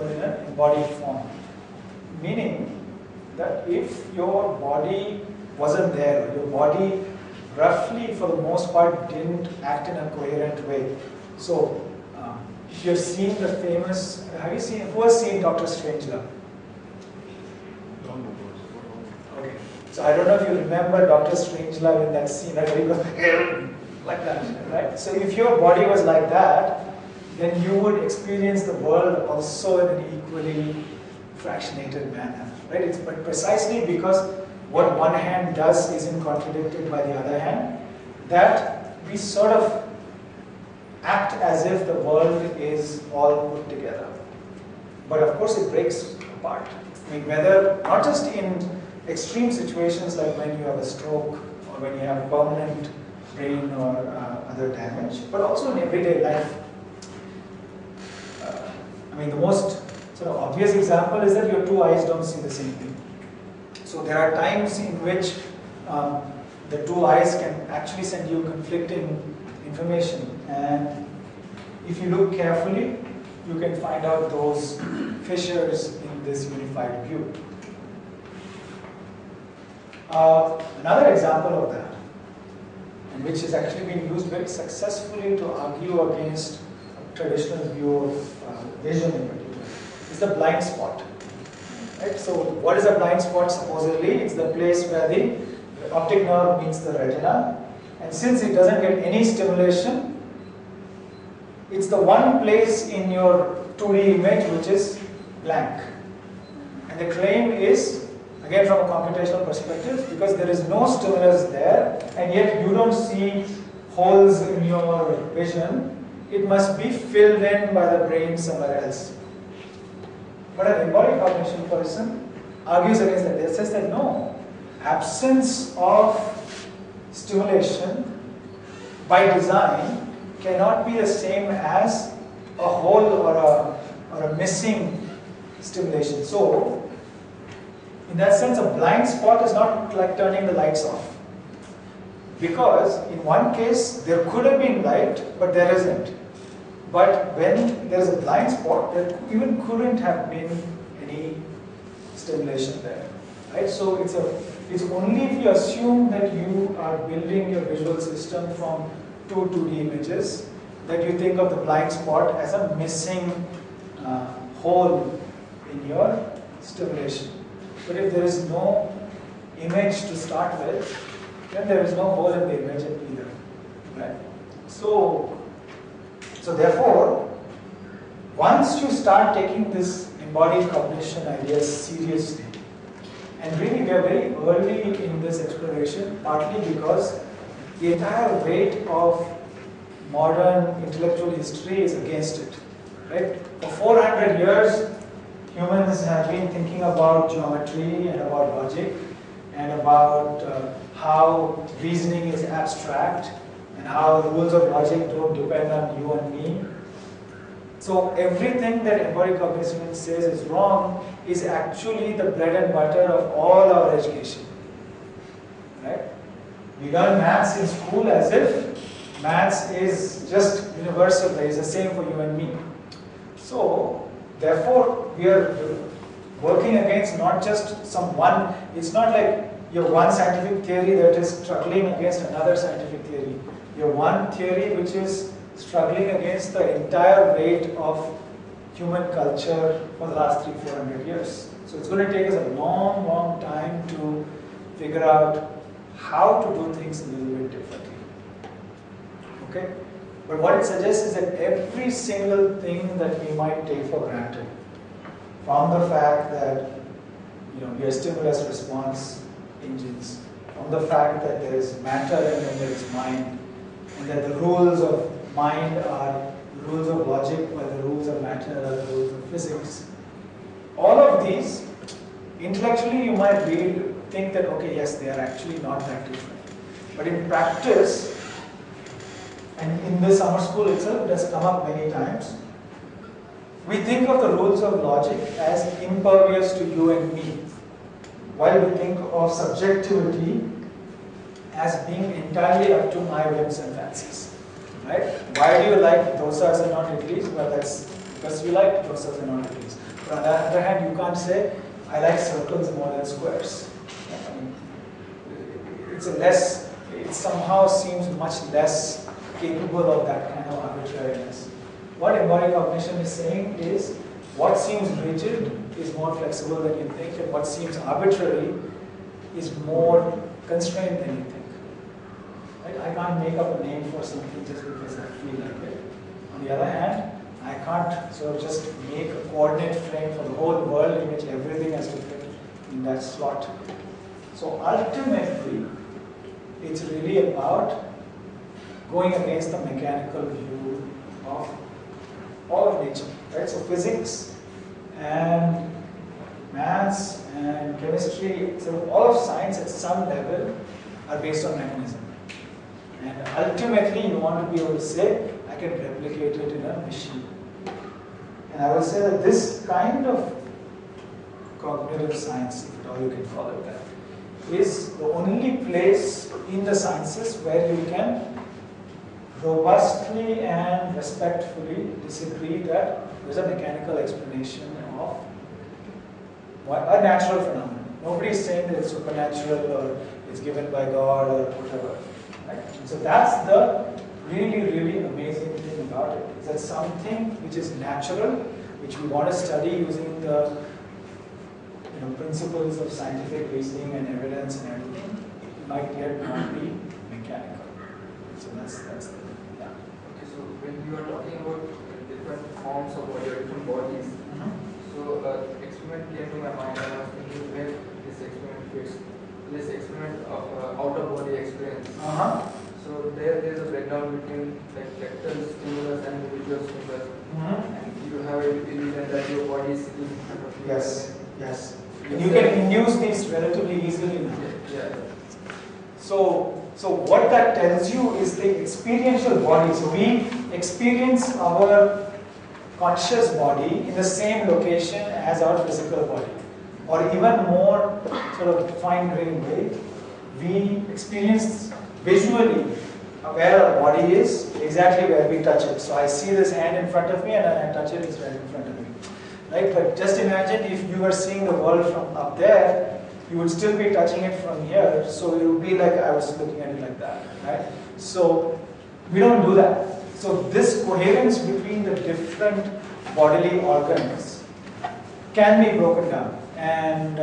but in an embodied form. Meaning that if your body wasn't there, your body roughly for the most part didn't act in a coherent way. So, if you've seen the famous, who has seen Dr. Strangelove? Okay, so I don't know if you remember Dr. Strangelove in that scene, that he goes like that, right? So if your body was like that, then you would experience the world also in an equally fractionated manner, right? It's but precisely because what one hand does isn't contradicted by the other hand, that we sort of act as if the world is all put together. But of course it breaks apart. I mean, whether, not just in extreme situations like when you have a stroke or when you have permanent brain or other damage, but also in everyday life. I mean, the most sort of obvious example is that your two eyes don't see the same thing. So there are times in which the two eyes can actually send you conflicting information, and if you look carefully, you can find out those fissures in this unified view. Another example of that, and which has actually been used very successfully to argue against a traditional view of vision in particular, is the blind spot. Right? So what is a blind spot? Supposedly it's the place where the optic nerve meets the retina, and since it doesn't get any stimulation, it's the one place in your 2D image which is blank. And the claim is, again from a computational perspective, because there is no stimulus there and yet you don't see holes in your vision, it must be filled in by the brain somewhere else. But an embodied cognition person argues against that. They says that no, absence of stimulation by design cannot be the same as a hole or a missing stimulation. So, in that sense, a blind spot is not like turning the lights off. Because in one case, there could have been light, but there isn't. But when there is a blind spot, there even couldn't have been any stimulation there. Right? So it's only if you assume that you are building your visual system from two 2D images that you think of the blind spot as a missing hole in your stimulation. But if there is no image to start with, then there is no hole in the image either. Right? So therefore, once you start taking this embodied cognition ideas seriously, and really we are very early in this exploration, partly because the entire weight of modern intellectual history is against it. Right? For 400 years, humans have been thinking about geometry and about logic and about how reasoning is abstract and how the rules of logic don't depend on you and me. So everything that embodied cognition says is wrong is actually the bread and butter of all our education. Right? We learn maths in school as if maths is just universal, it's the same for you and me. So therefore we are working against not just some one, it's not like you have one scientific theory that is struggling against another scientific theory. You have one theory which is struggling against the entire weight of human culture for the last 300-400 years. So it's going to take us a long, long time to figure out how to do things a little bit differently. Okay? But what it suggests is that every single thing that we might take for granted, from the fact that we are stimulus response engines, from the fact that there is matter and then there is mind, and that the rules of mind are the rules of logic, while the rules of matter are the rules of physics. All of these, intellectually you might think that, okay, yes, they are actually not that different. But in practice, and in the summer school itself, it has come up many times, we think of the rules of logic as impervious to you and me, while we think of subjectivity as being entirely up to my whims and fancies. Right? Why do you like dosas and not idlis? Well, that's because you like dosas and not idlis. on the other hand, you can't say, I like circles more than squares. I mean, it somehow seems much less capable of that kind of arbitrariness. What embodied cognition is saying is, what seems rigid is more flexible than you think, and what seems arbitrary is more constrained than you think. Right? I can't make up a name for something just because I feel like it. On the other hand, I can't sort of just make a coordinate frame for the whole world in which everything has to fit in that slot. So ultimately, it's really about going against the mechanical view of all of nature. Right? So physics and maths and chemistry, so all of science at some level are based on mechanism. And ultimately, you want to be able to say, I can replicate it in a machine. And I will say that this kind of cognitive science, if at all you can call it that, is the only place in the sciences where you can robustly and respectfully disagree that there's a mechanical explanation of a natural phenomenon. Nobody is saying that it's supernatural or it's given by God or whatever. Right? So that's the really, really amazing thing about it, is that something which is natural, which we want to study using the principles of scientific reasoning and evidence and everything, might yet not be mechanical. So that's the thing. Yeah. Okay, so when you are talking about different forms of body or different bodies, so experiment came to my mind and I was thinking where this experiment fits. This experiment of outer body experience. So there's a breakdown between like tactile stimulus and visual stimulus. And you have a illusion that your body is sitting in front of you. Yes, yes. And you can induce these relatively easily now. Yeah. So what that tells you is the experiential body. So we experience our conscious body in the same location as our physical body. Or even more sort of fine-grained way, we experience visually where our body is, exactly where we touch it. So I see this hand in front of me and then I touch it, it's right in front of me. Right? But just imagine if you were seeing the world from up there, you would still be touching it from here, so it would be like I was looking at it like that. Right? So we don't do that. So this coherence between the different bodily organs can be broken down. And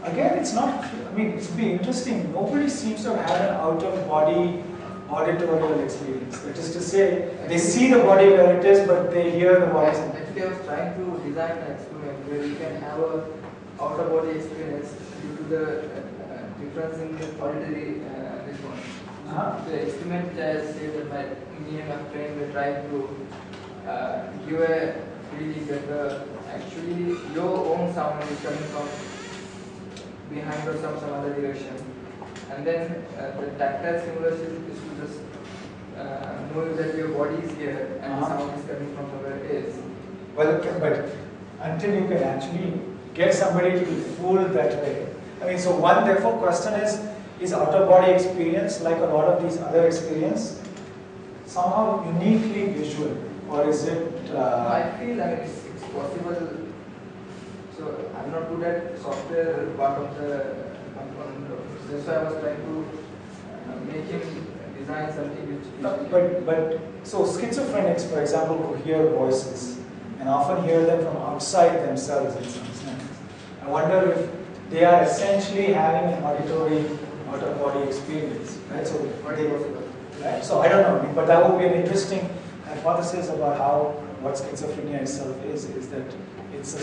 again, it's not, I mean, it's be interesting. Nobody seems to have had an out-of-body auditorial experience. That is to say, they see the body where it is, but they hear the voice. Actually, I was trying to design an experiment where you can have a out-of-body experience due to the difference in the auditory response. The experiment says that me and my friend were trying to give a really better. Actually, your own sound is coming from behind or some other direction, and then the tactile stimulus is to just know that your body is here and the sound is coming from somewhere else. Well, but until you can actually get somebody to be fooled that way. I mean, so one therefore question is out-of-body experience, like a lot of these other experience, somehow uniquely visual, or is it? I feel like it's possible. So I'm not good at software part of the component. That's why I was trying to make him design something which. But so schizophrenics, for example, who hear voices and often hear them from outside themselves in some sense. I wonder if they are essentially having an auditory out-of-body experience, right? So right? So I don't know, but that would be an interesting hypothesis about what schizophrenia itself is that it's a